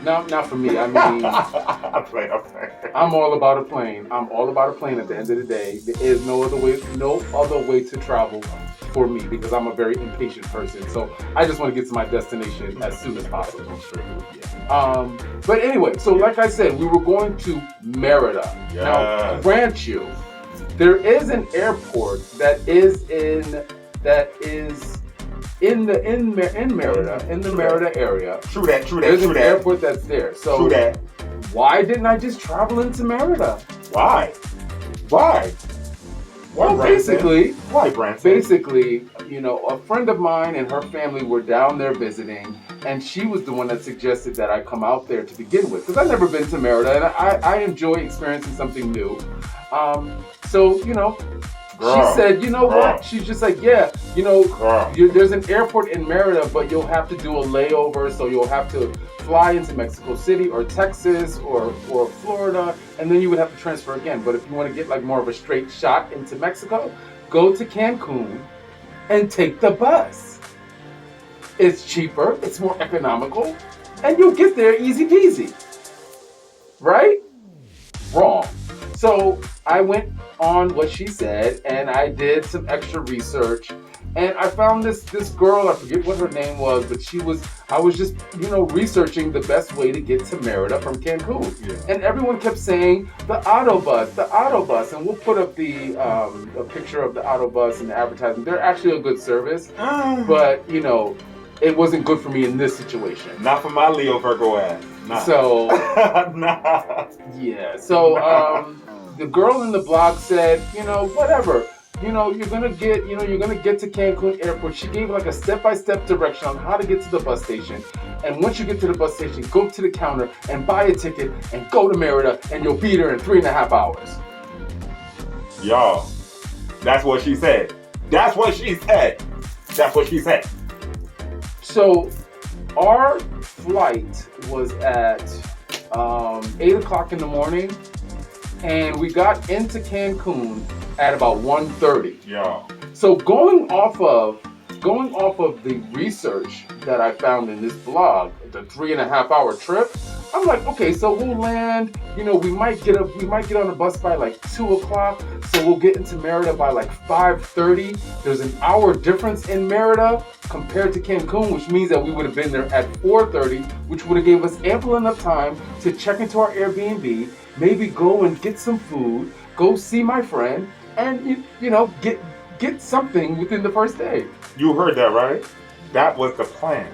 Not for me. I mean, I'm playing. I'm all about a plane. I'm all about a plane. At the end of the day, there is no other way to travel for me because I'm a very impatient person. So I just want to get to my destination as soon as possible. But anyway, so like I said, we were going to Merida. Yes. Now, grant you, there is an airport that is in Merida, in the Merida area. True that. There's an airport that's there. So true that. why didn't I just travel into Merida? Why? Well, Branson? Why, Branson? Basically, a friend of mine and her family were down there visiting, and she was the one that suggested that I come out there to begin with, because I've never been to Merida, and I enjoy experiencing something new. She said, what? She's just like, there's an airport in Merida, but you'll have to do a layover, so you'll have to fly into Mexico City or Texas or Florida, and then you would have to transfer again. But if you want to get like more of a straight shot into Mexico, go to Cancun and take the bus. It's cheaper, it's more economical, and you'll get there easy peasy. Right? Wrong. So I went on what she said, and I did some extra research, and I found this girl, I forget what her name was, but I was just, researching the best way to get to Merida from Cancun. Yeah. And everyone kept saying, the auto bus, and we'll put up a picture of the auto bus and the advertising. They're actually a good service, but, it wasn't good for me in this situation. Not for my Leo Virgo ass. Nah. So, yeah, so, the girl in the blog said, whatever, you're gonna get to Cancun Airport. She gave like a step-by-step direction on how to get to the bus station. And once you get to the bus station, go to the counter and buy a ticket and go to Merida, and you'll be there in 3.5 hours. Y'all, that's what she said. So, our flight was at 8 o'clock in the morning. And we got into Cancun at about 1:30. Yeah. So going off of the research that I found in this blog, the 3.5 hour trip, I'm like, okay, so we'll land. We might get on a bus by like 2 o'clock. So we'll get into Merida by like 5:30. There's an hour difference in Merida compared to Cancun, which means that we would have been there at 4:30, which would have gave us ample enough time to check into our Airbnb. Maybe go and get some food, go see my friend, and get something within the first day. You heard that, right? That was the plan.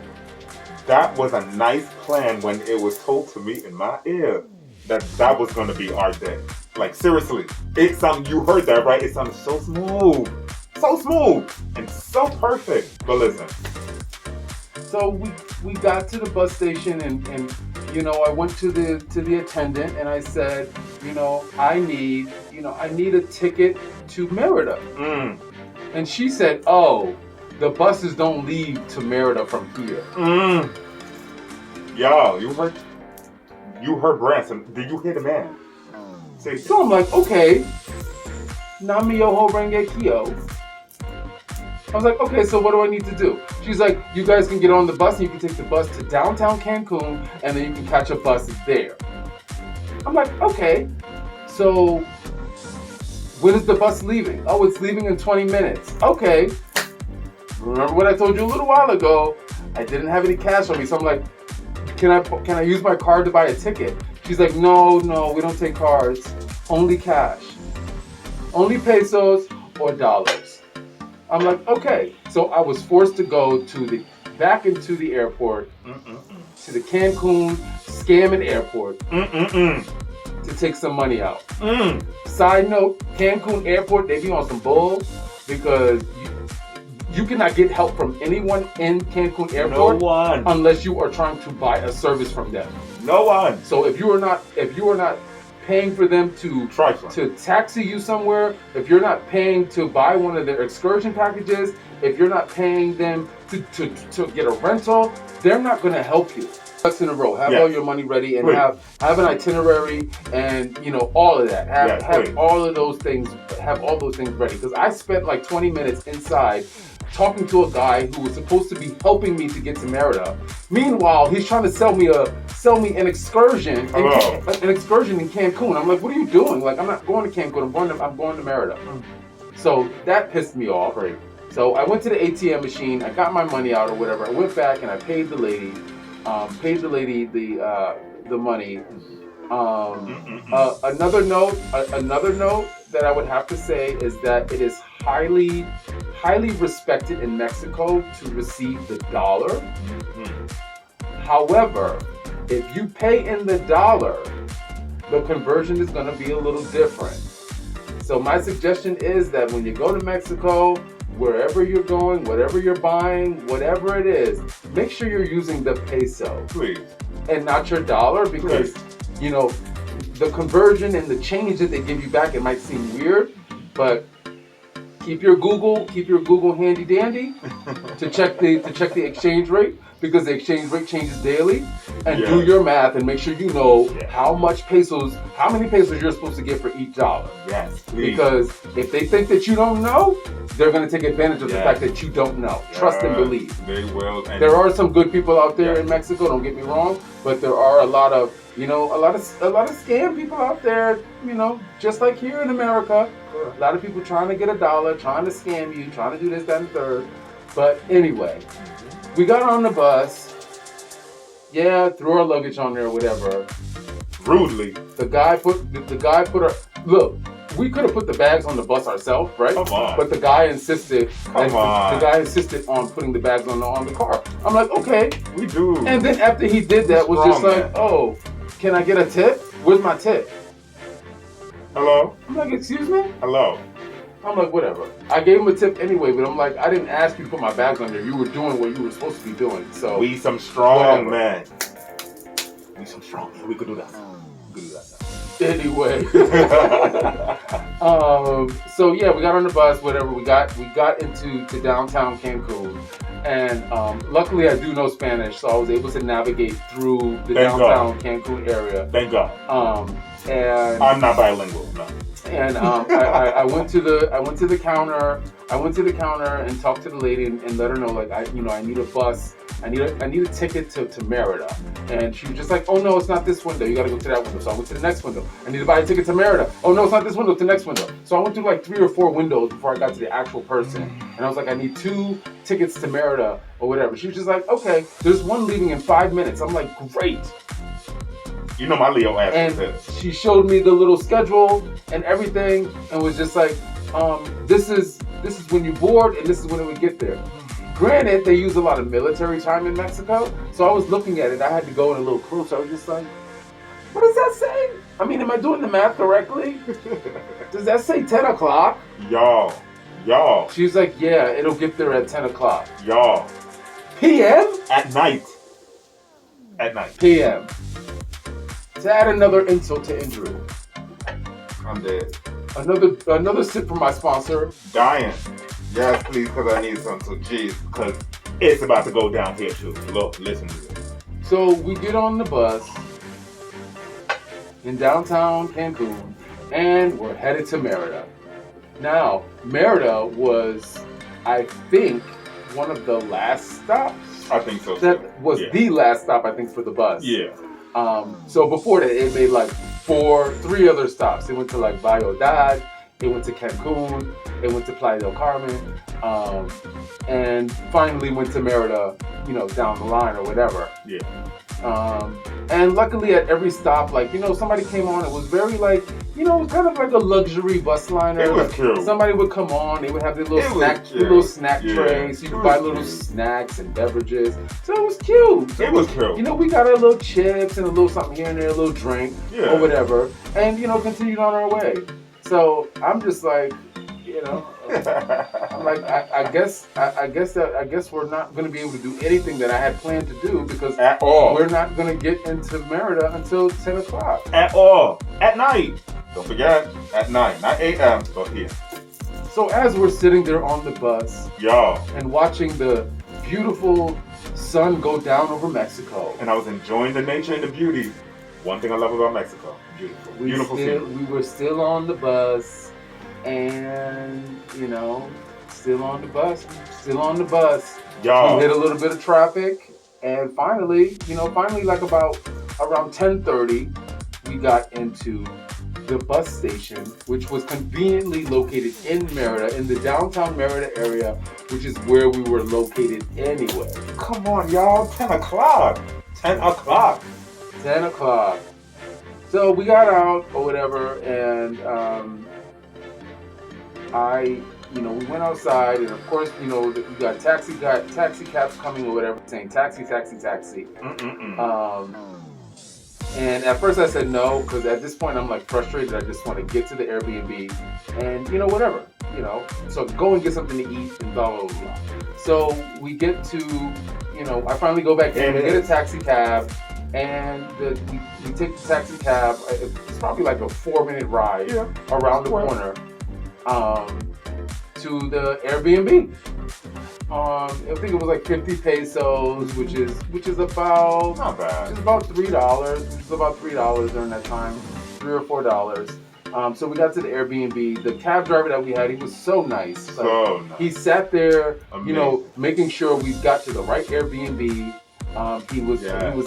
That was a nice plan when it was told to me in my ear that was going to be our day. Like seriously, you heard that, right? It sounded so smooth, and so perfect. But listen. So we got to the bus station and I went to the attendant and I said, I need a ticket to Merida. And she said, oh, the buses don't leave to Merida from here. Yo, you heard Branson. Did you hear the man? So I'm like, okay, Nami Yoho Renge Kyo. I was like, okay, so what do I need to do? She's like, you guys can get on the bus and you can take the bus to downtown Cancun and then you can catch a bus there. I'm like, okay, so when is the bus leaving? Oh, it's leaving in 20 minutes. Okay. Remember what I told you a little while ago? I didn't have any cash on me, so I'm like, can I use my card to buy a ticket? She's like, no, we don't take cards. Only cash. Only pesos or dollars. I'm like, okay. So I was forced to go back into the airport, to the Cancun scamming airport, to take some money out. Side note, Cancun airport, they be on some bull because you cannot get help from anyone in Cancun airport. No one. Unless you are trying to buy a service from them. No one. So if you are not paying for them to taxi you somewhere, if you're not paying to buy one of their excursion packages, if you're not paying them to get a rental, they're not going to help you. Ducks in a row. Have all your money ready and have an itinerary and all of that. Have all of those things. Have all those things ready. Because I spent like 20 minutes inside talking to a guy who was supposed to be helping me to get to Merida. Meanwhile, he's trying to sell me a sell me an excursion, Hello. an excursion in Cancun. I'm like, what are you doing? Like, I'm not going to Cancun. I'm going to Merida. So that pissed me off. Great. So I went to the ATM machine. I got my money out or whatever. I went back and I paid the lady. The money. Another note that I would have to say is that it is highly respected in Mexico to receive the dollar. However, if you pay in the dollar, the conversion is going to be a little different. So my suggestion is that when you go to Mexico, wherever you're going, whatever you're buying, whatever it is, make sure you're using the peso. Please. And not your dollar, because you know the conversion and the change that they give you back, it might seem weird, but keep your Google handy dandy to check the exchange rate, because the exchange rate changes daily. And do your math and make sure you know how many pesos you're supposed to get for each dollar. Yes, please. Because if they think that you don't know, they're going to take advantage of the fact that you don't know. Trust and believe. They will. And there are some good people out there in Mexico, don't get me wrong, but there are a lot of scam people out there, just like here in America. A lot of people trying to get a dollar, trying to scam you, trying to do this, that, and third. But anyway, we got on the bus. Yeah, threw our luggage on there or whatever. Rudely. The guy put our look. We could have put the bags on the bus ourselves, right? Come on. But the guy insisted. The guy insisted on putting the bags on the car. I'm like, okay. We do. And then after he did that, was just like, oh, can I get a tip? Where's my tip? Hello? I'm like, excuse me? Hello? I'm like, whatever. I gave him a tip anyway, but I'm like, I didn't ask you to put my bags on there. You were doing what you were supposed to be doing. So we some strong men. We some strong men. We could do that. Anyway. So yeah, we got on the bus, whatever. We got into downtown Cancun. And luckily I do know Spanish, so I was able to navigate through the downtown Cancun area. Thank God. And I'm not bilingual, no. And I went to the counter. I went to the counter and talked to the lady and let her know, like, I need a bus. I need a ticket to Merida. And she was just like, oh no, it's not this window. You gotta go to that window. So I went to the next window. I need to buy a ticket to Merida. Oh no, it's not this window, it's the next window. So I went through like 3 or 4 windows before I got to the actual person. And I was like, I need 2 tickets to Merida or whatever. She was just like, okay, there's one leaving in 5 minutes. I'm like, great. You know my Leo ass. And she showed me the little schedule and everything, and was just like, this is when you board, and this is when it would get there. Granted, they use a lot of military time in Mexico, so I was looking at it. I had to go in a little closer. I was just like, what does that say? I mean, am I doing the math correctly? Does that say 10 o'clock? Y'all. She's like, yeah, it'll get there at 10 o'clock. Y'all. PM? At night. PM. To add another insult to injury. I'm dead. Another sip from my sponsor. Dying. Yes, please, because I need some. So, geez, because it's about to go down here, too. Look, listen to this. So we get on the bus in downtown Cancun, and we're headed to Merida. Now, Merida was, I think, one of the last stops. I think so. That was the last stop, I think, for the bus. Yeah. So before that, it made like 3 other stops. It went to like Valladolid, it went to Cancun, it went to Playa del Carmen, and finally went to Merida, down the line or whatever. Yeah. And luckily at every stop, like, somebody came on. It was very like, it was kind of like a luxury bus liner. It was cute. Somebody would come on. They would have their little snack tray, so you could buy little snacks and beverages. So it was cute. So it was cute. We got our little chips and a little something here and there, a little drink or whatever, and continued on our way. So I'm just like, I'm like, I guess we're not going to be able to do anything that I had planned to do, because at all we're not going to get into Merida until 10 o'clock. At all. At night. Don't forget, at night, not 8 a.m. So here. So as we're sitting there on the bus, y'all, and watching the beautiful sun go down over Mexico, and I was enjoying the nature and the beauty. One thing I love about Mexico, beautiful scenery. We were still on the bus, and still on the bus. Y'all, we hit a little bit of traffic, and finally, like about around 10:30, we got into the bus station, which was conveniently located in Merida, in the downtown Merida area, which is where we were located anyway. Come on, y'all. 10 o'clock. 10 o'clock. 10 o'clock. So we got out or whatever, and we went outside, and of course, we got taxi cabs coming or whatever, saying taxi. And at first I said no, because at this point I'm like frustrated. I just want to get to the Airbnb and, whatever, so go and get something to eat and blah, blah, blah. So we get to, I finally go back in and get a taxi cab, and we take the taxi cab. It's probably like a 4-minute ride around the corner to the Airbnb. I think it was like 50 pesos, which is about not bad. Which is about $3. It's about $3 during that time, $3 or $4. So we got to the Airbnb. The cab driver that we had, he was so nice. Nice. He sat there, Amazing. making sure we got to the right Airbnb. He was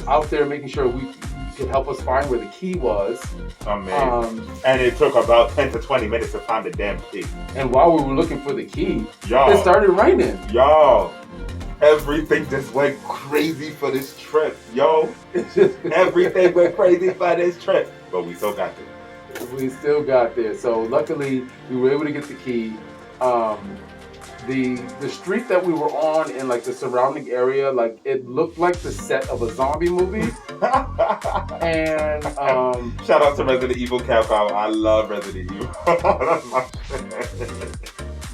out there making sure we could help us find where the key was. Amazing. And it took about 10 to 20 minutes to find the damn key. And while we were looking for the key, y'all, it started raining. Y'all, everything just went crazy for this trip. Yo, everything went crazy for this trip. But we still got there. We still got there. So luckily, we were able to get the key. The street that we were on and like the surrounding area, like it looked like the set of a zombie movie. And shout out to Resident Evil Capcom. I love Resident Evil. That's my shit.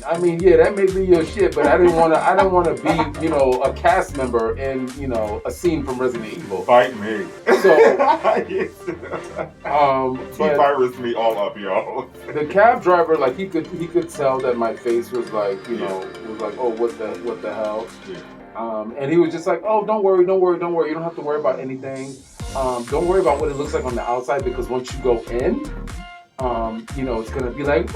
I mean, yeah, that may be your shit, but I didn't want to be, a cast member in, a scene from Resident Evil. Fight me. So, T-virus me all up, y'all. The cab driver, like, he could tell that my face was like, was like, oh, what the hell? Yeah. And he was just like, oh, don't worry. You don't have to worry about anything. Don't worry about what it looks like on the outside, because once you go in, it's gonna be like,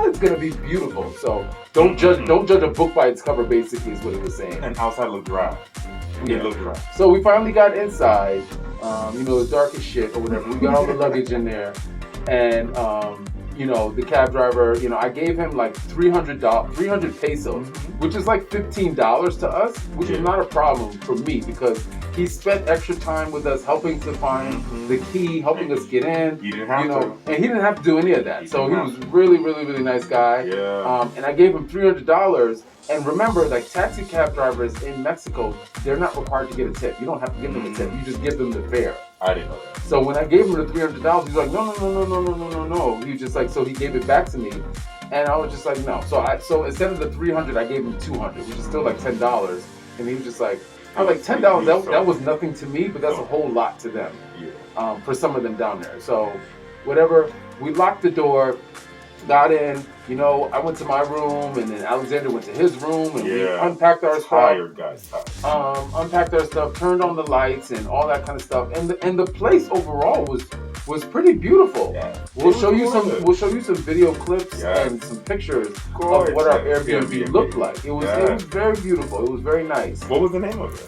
it's gonna be beautiful. So don't judge a book by its cover, basically, is what he was saying. And outside looked dry. Yeah. It looked dry. So we finally got inside. It's dark as shit or whatever. We got all the luggage in there, and the cab driver, I gave him like 300 pesos, which is like $15 to us, which is not a problem for me, because he spent extra time with us helping to find the key, helping us get in. He didn't have to. And he didn't have to do any of that. So he was really, really, really nice guy. Yeah. And I gave him $300. And remember, like, taxi cab drivers in Mexico, they're not required to get a tip. You don't have to give them a tip. You just give them the fare. I didn't know that. So when I gave him the $300, he's like, no. He was just like, so he gave it back to me. And I was just like, no. So instead of the $300, I gave him $200, which is still like $10. And he was just like, I was like, $10, that was nothing to me, but that's a whole lot to them. Yeah. For some of them down there. So whatever, we locked the door, got in. I went to my room, and then Alexander went to his room, and we unpacked our stuff. Tired, guys. Unpacked our stuff, turned on the lights, and all that kind of stuff. And the place overall was pretty beautiful. Yeah. We'll show you some video clips and some pictures of what our Airbnb looked like. It was very beautiful. It was very nice. What was the name of it?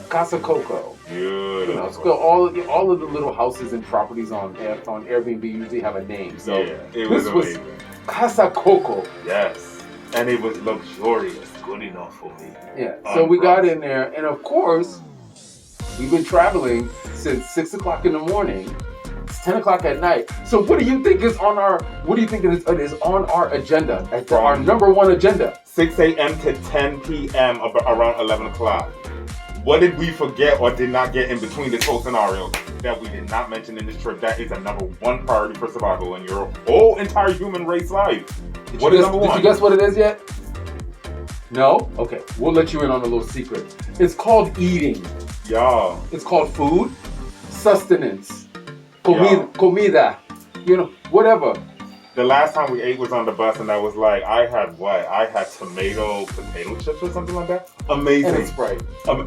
Casa Coco. Beautiful. All of the little houses and properties on Airbnb usually have a name. So it was amazing. Casa Coco. Yes. And it was luxurious. Good enough for me. Yeah. So we got in there, and of course, we've been traveling since 6 o'clock in the morning. It's 10 o'clock at night. So what do you think is on our agenda? Our number one agenda. 6 a.m. to 10 p.m. around 11 o'clock. What did we forget or did not get in between this whole scenario that we did not mention in this trip? That is a number one priority for survival in your whole entire human race life. What is number one? Did you guess what it is yet? No? Okay, we'll let you in on a little secret. It's called eating. Y'all. It's called food, sustenance, comida, whatever. The last time we ate was on the bus, and I was like, I had potato chips or something like that. Amazing. And a Sprite.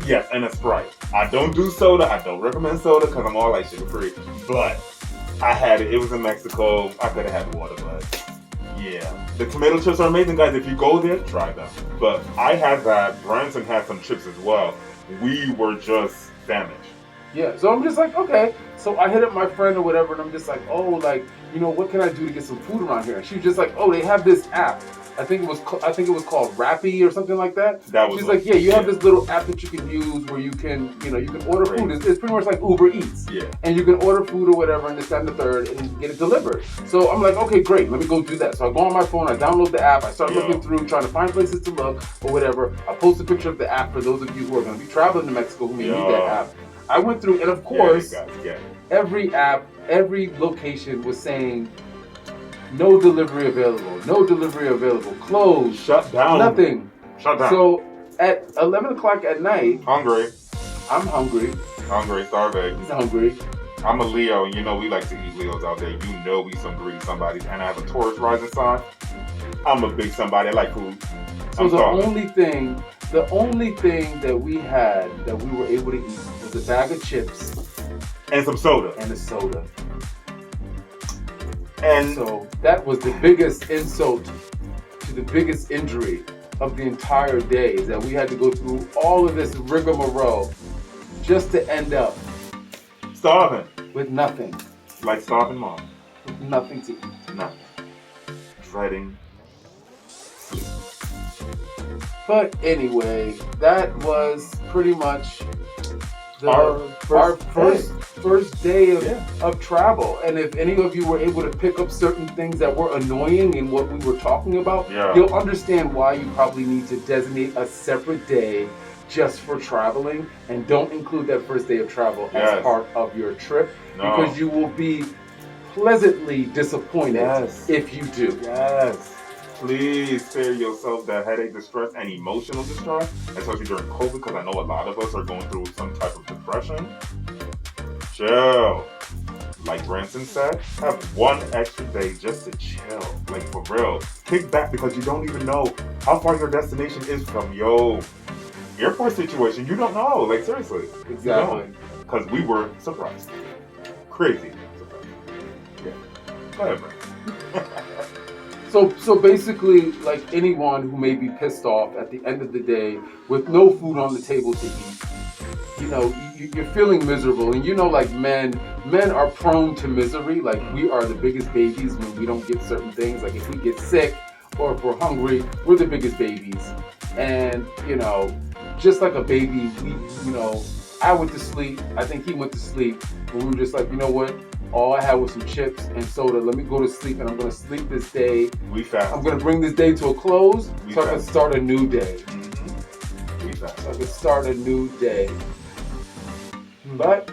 Yes, and a Sprite. I don't do soda. I don't recommend soda because I'm all like sugar free. But I had it. It was in Mexico. I could have had water, but yeah. The tomato chips are amazing, guys. If you go there, try them. But I had that. Branson had some chips as well. We were just famished. Yeah, so I'm just like, okay. So I hit up my friend or whatever, and I'm just like, oh, like, what can I do to get some food around here? And she was just like, oh, they have this app. I think it was called Rappi or something like that. She's like, yeah, you have this little app that you can use where you can order food. It's pretty much like Uber Eats. Yeah. And you can order food or whatever, and this, that, and the third, and get it delivered. So I'm like, okay, great, let me go do that. So I go on my phone, I download the app, I start looking through, trying to find places to look or whatever. I post a picture of the app for those of you who are going to be traveling to Mexico who may need that app. I went through, and of course, every app, every location was saying, no delivery available, closed, shut down, nothing. Shut down. So at 11 o'clock at night, I'm hungry, starving. He's hungry. I'm a Leo, and we like to eat Leos out there. We some greedy somebodies, and I have a Taurus rising sign. I'm a big somebody. I like food. So the only thing that we had that we were able to eat was a bag of chips and some soda. And a soda. And so that was the biggest insult to the biggest injury of the entire day, is that we had to go through all of this rigmarole just to end up starving with nothing. Like starving mom. With nothing to eat. Nothing. Dreading sleep. But anyway, that was pretty much our first day of travel. And if any of you were able to pick up certain things that were annoying in what we were talking about, you'll understand why you probably need to designate a separate day just for traveling, and don't include that first day of travel as part of your trip, because you will be pleasantly disappointed if you do. Yes. Please spare yourself that headache, distress, and emotional distress, especially during COVID, because I know a lot of us are going through some type of depression. Chill. Like Branson said, have one extra day just to chill. Like, for real. Kick back, because you don't even know how far your destination is from your airport situation. You don't know. Like, seriously. Exactly. Because we were surprised. Crazy surprised. Yeah. Go ahead, Branson. So basically, like anyone who may be pissed off at the end of the day with no food on the table to eat, you're feeling miserable. And like men are prone to misery. Like, we are the biggest babies when we don't get certain things. Like, if we get sick or if we're hungry, we're the biggest babies. And, just like a baby, I went to sleep. I think he went to sleep. And we were just like, you know what? All I had was some chips and soda. Let me go to sleep, and I'm going to sleep this day. We fast. I'm going to bring this day to a close so I can start a new day. Mm-hmm. We fast. So I can start a new day.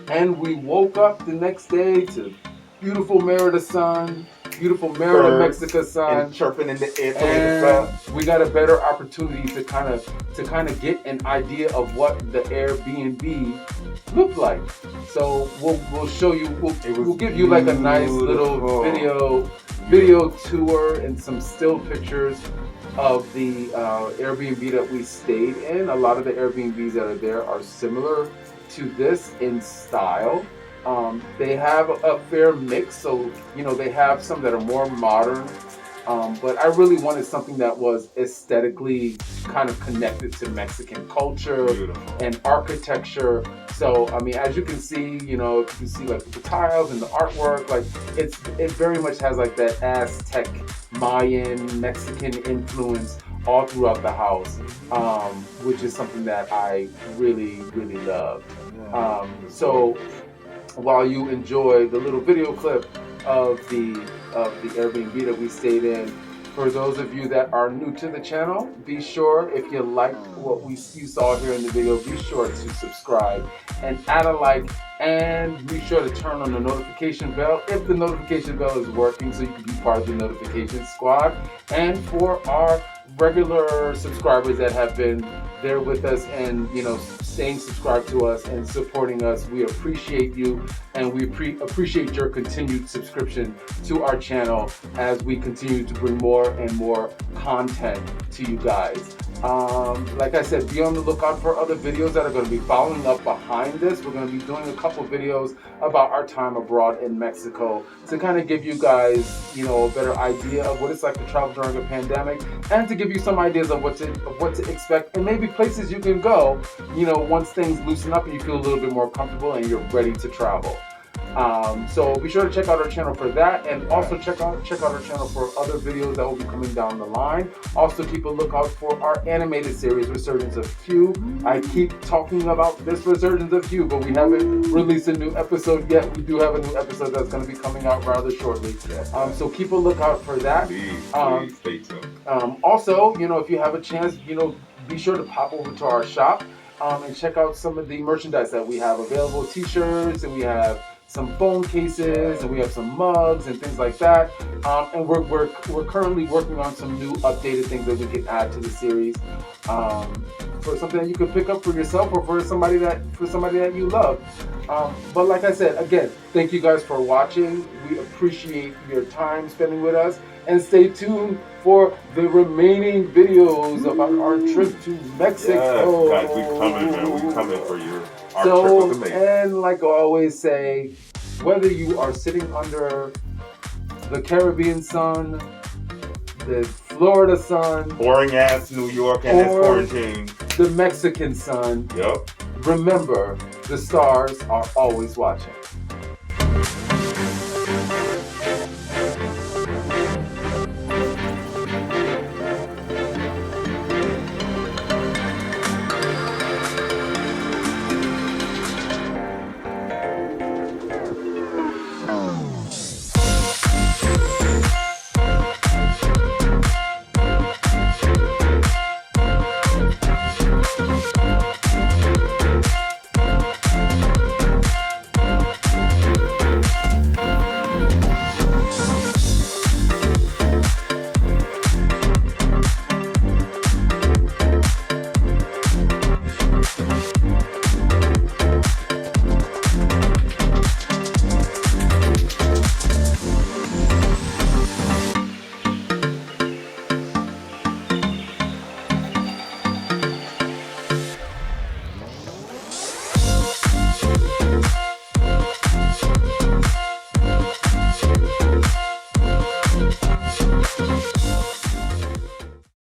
And we woke up the next day to beautiful Merida sun, beautiful Merida, Mexico sun, and chirping in the air. And we got a better opportunity to kind of get an idea of what the Airbnb looked like. So we'll show you. We'll give you like a nice little video tour and some still pictures of the Airbnb that we stayed in. A lot of the Airbnbs that are there are similar to this in style. They have a fair mix, so they have some that are more modern, but I really wanted something that was aesthetically kind of connected to Mexican culture and architecture. So I mean, as you can see, you can see like the tiles and the artwork, like it very much has like that Aztec, Mayan, Mexican influence all throughout the house, which is something that I really, really love. So while you enjoy the little video clip of the Airbnb that we stayed in, for those of you that are new to the channel, be sure, if you liked what you saw here in the video, be sure to subscribe and add a like, and be sure to turn on the notification bell if the notification bell is working, so you can be part of the notification squad. And for our regular subscribers that have been there with us and staying subscribed to us and supporting us, we appreciate you, and we appreciate your continued subscription to our channel as we continue to bring more and more content to you guys. Like I said, be on the lookout for other videos that are going to be following up behind this. We're going to be doing a couple videos about our time abroad in Mexico to kind of give you guys, a better idea of what it's like to travel during a pandemic, and to give you some ideas of what to expect, and maybe places you can go, once things loosen up and you feel a little bit more comfortable and you're ready to travel. So be sure to check out our channel for that, and also check out our channel for other videos that will be coming down the line. Also keep a lookout for our animated series, Resurgence of Q. I keep talking about this Resurgence of Q, but we haven't released a new episode yet. We do have a new episode that's going to be coming out rather shortly. So keep a lookout for that. Please stay tuned. Also, if you have a chance, be sure to pop over to our shop and check out some of the merchandise that we have available. T-shirts, and we have some phone cases, and we have some mugs and things like that. And we're currently working on some new updated things that we can add to the series, for something that you can pick up for yourself or for somebody that you love. But like I said, again, thank you guys for watching. We appreciate your time spending with us, and stay tuned for the remaining videos about our trip to Mexico. Yes, guys, we coming for you. Our trip was amazing. And like I always say, whether you are sitting under the Caribbean sun, the Florida sun, boring ass New York and its quarantine, the Mexican sun, yep. Remember, the stars are always watching.